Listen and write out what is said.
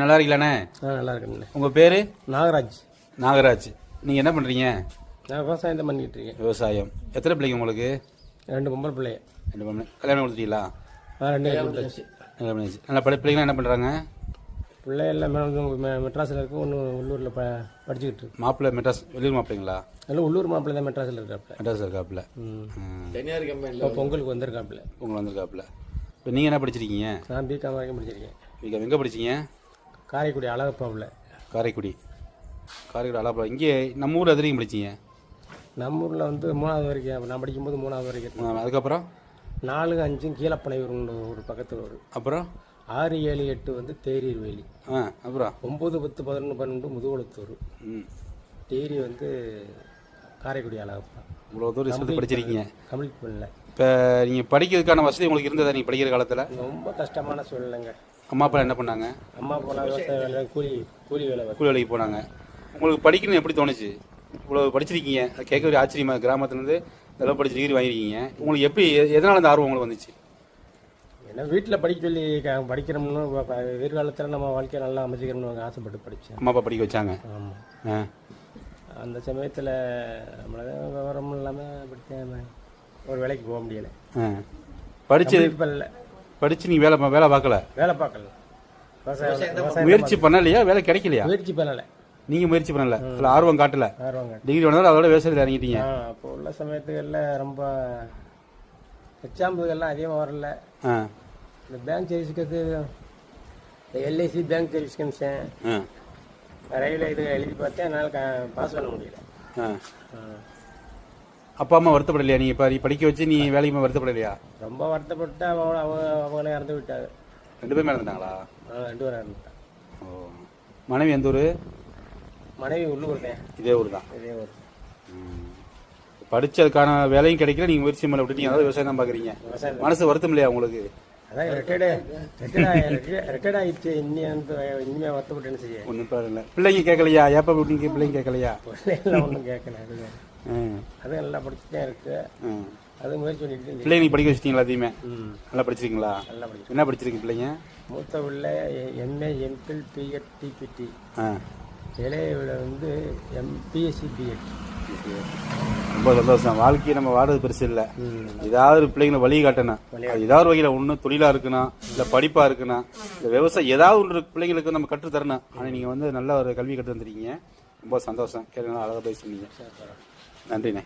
நல்லா இருக்கீங்களாண்ணே? நல்லா இருக்குண்ணே. உங்கள் பேர்? நாகராஜ். நாகராஜ். நீங்கள் என்ன பண்ணுறீங்க? நான் விவசாயம் தான் பண்ணிக்கிட்டு இருக்கேன். விவசாயம். எத்தனை பிள்ளைங்க உங்களுக்கு? 2 பொம்பளை பிள்ளைங்க. 2 பொம்பளை. கல்யாணம் கொடுத்துட்டீங்களா? 2 கொடுத்தாச்சு. நல்லா பிள்ளைங்களாம் என்ன பண்ணுறாங்க? பிள்ளை எல்லாம் மெட்ராஸில் இருக்கு. ஒன்று உள்ளூரில் படிச்சுக்கிட்டு இருக்கு. மாப்பிள்ளை மெட்ராஸ் வெளியூர் மாப்பிள்ளைங்களா? எல்லாம் உள்ளூர் மாப்பிள்ளை தான் மெட்ராஸில் இருக்காப்புல. மெட்ராஸ் இருக்காப்புல. தனியார் கம்பெனியில் பொங்கலுக்கு வந்திருக்காப்புல. பொங்கல் வந்திருக்காப்புல. இப்போ நீங்கள் என்ன படிச்சிருக்கீங்க? நான் பிகாம் வரைக்கும் படிச்சிருக்கேன். பிகாம். எங்கே படிச்சிங்க? காரைக்குடி அழகப்பாவில். காரைக்குடி அழகப்பா. இங்கே நம்ம ஊர் எதிரையும் படிச்சிங்க? நம்ம ஊரில் வந்து 3வது வரைக்கும் நான் படிக்கும்போது 3வது வரைக்கும். அதுக்கப்புறம் 4, 5 கீழப்பனை ஒரு பக்கத்தில் வரும். அப்புறம் 6, 7, 8 வந்து தேரீர் வேலி. அப்புறம் 9, 10, 11, 12 முதுகுளத்தூர். தேரி வந்து காரைக்குடி அழகப்பா. இவ்வளோ தூரம் படிச்சிருக்கீங்க. கம்ப்ளீட் பண்ணல. இப்போ நீங்கள் படிக்கிறதுக்கான வசதி உங்களுக்கு இருந்ததா? நீங்கள் படிக்கிற காலத்தில் ரொம்ப கஷ்டமான சூழ்நிலைங்க. அம்மா அப்பா என்ன பண்ணாங்க? அம்மா அப்பா விவசாய வேலை, கூலி வேலைக்கு போனாங்க. உங்களுக்கு படிக்கணும்னு எப்படி தோணுச்சு? இவ்வளோ படிச்சிருக்கீங்க, அது கேட்க ஒரு ஆச்சரியமா. கிராமத்துலேருந்து இதெல்லாம் படிச்சு டிகிரி வாங்கியிருக்கீங்க. உங்களுக்கு எப்படி, எதனால் அந்த ஆர்வம் உங்களுக்கு வந்துச்சு? ஏன்னா வீட்டில் படிக்க சொல்லி படிக்கிறோம்னு எதிர்காலத்தில் நம்ம வாழ்க்கையை நல்லா அமைச்சிக்கிறோம்னு ஆசைப்பட்டு படித்தேன். அம்மா அப்பா படிக்க வச்சாங்க. ஆமாம். அந்த சமயத்தில் நம்மள விவரம் இல்லாமல் படித்தேன். ஒரு வேலைக்கு போக முடியலை. படிச்சு நீங்கள் வேலை பார்க்கல? வேலை பார்க்கல. முயற்சி பண்ணலையா? வேலை கிடைக்கலையா? முயற்சி பண்ணலை. நீங்கள் முயற்சி பண்ணல, அதில் ஆர்வம் காட்டலை. டிகிரி வந்தாலும் அதோட விவசாயத்தில் இறங்கிட்டீங்க. அப்போ உள்ள சமயத்துகளில் ரொம்ப எக்ஸாம்பிள்கள்லாம் அதிகமாக வரல. இந்த பேங்க் சர்வீஸ்க்கு, LIC bank service commission, railway இது எழுதி பார்த்தேன். என்னால் பாஸ் பண்ண முடியல. அப்பா அம்மா வருத்தப்படலையா? நீ இப்போ படிக்க வச்சு நீ வேலைக்கு வருத்தப்படலையா? ரொம்ப வருத்தப்பட்டு அவங்களே இறந்து விட்டாங்க. 2 பேரும் இறந்துட்டாங்களா? 2 பேரும் இறந்துட்டாங்க. ஓ. மனைவி எந்த ஊர்? மனைவி உள்ளூர் தான். இதே ஊர் தான். இதே ஊர். படிச்சதுக்கான வேலையும் கிடைக்கல, நீங்கள் முயற்சி மேலே விட்டுட்டீங்க. அதாவது விவசாயம் தான் பார்க்குறீங்க. மனசு வருத்தம் இல்லையா உங்களுக்கு? அதான் ரிட்டையர்ட் ஆகிடுச்சு. இனிமேல் வருத்தப்பட்டு என்ன செய்ய? ஒன்றும் இல்லை. பிள்ளைங்க கேட்கலையா? ஏப்பா விட்டீங்க? பிள்ளைங்க கேட்கலையா? பிள்ளைங்களாம் ஒன்றும் கேட்கல. அது நல்லா படிச்சுட்டே இருக்கு. அது முயற்சி பண்ணிட்டு. பிள்ளைங்க படிக்க வச்சிட்டீங்களா? அதையுமே நல்லா படிச்சிருக்கீங்களா? நல்லா படிச்சு. என்ன படிச்சிருக்கீங்க பிள்ளைங்க? மூத்த உள்ள எம்ஏ, எம்பில், பிஎட், டிபிடி. இளைய வந்து பிஎஸ்சி, பிஎட். ரொம்ப சந்தோஷம். வாழ்க்கையை நம்ம வாடுறது பெருசு இல்லை. ஏதாவது பிள்ளைங்களை வழி காட்டணும். அது ஏதாவது வகையில் ஒன்று தொழிலாக இருக்கணும், இல்லை படிப்பாக இருக்கணும், இல்லை விவசாயம், ஏதாவது ஒன்று பிள்ளைங்களுக்கு நம்ம கற்றுத்தரணும். ஆனால் நீங்கள் வந்து நல்ல ஒரு கல்வி கற்று தந்துருக்கீங்க. ரொம்ப சந்தோஷம். கேட்கலாம். அழகாக பேசுனீங்க. நன்றிண்ணே.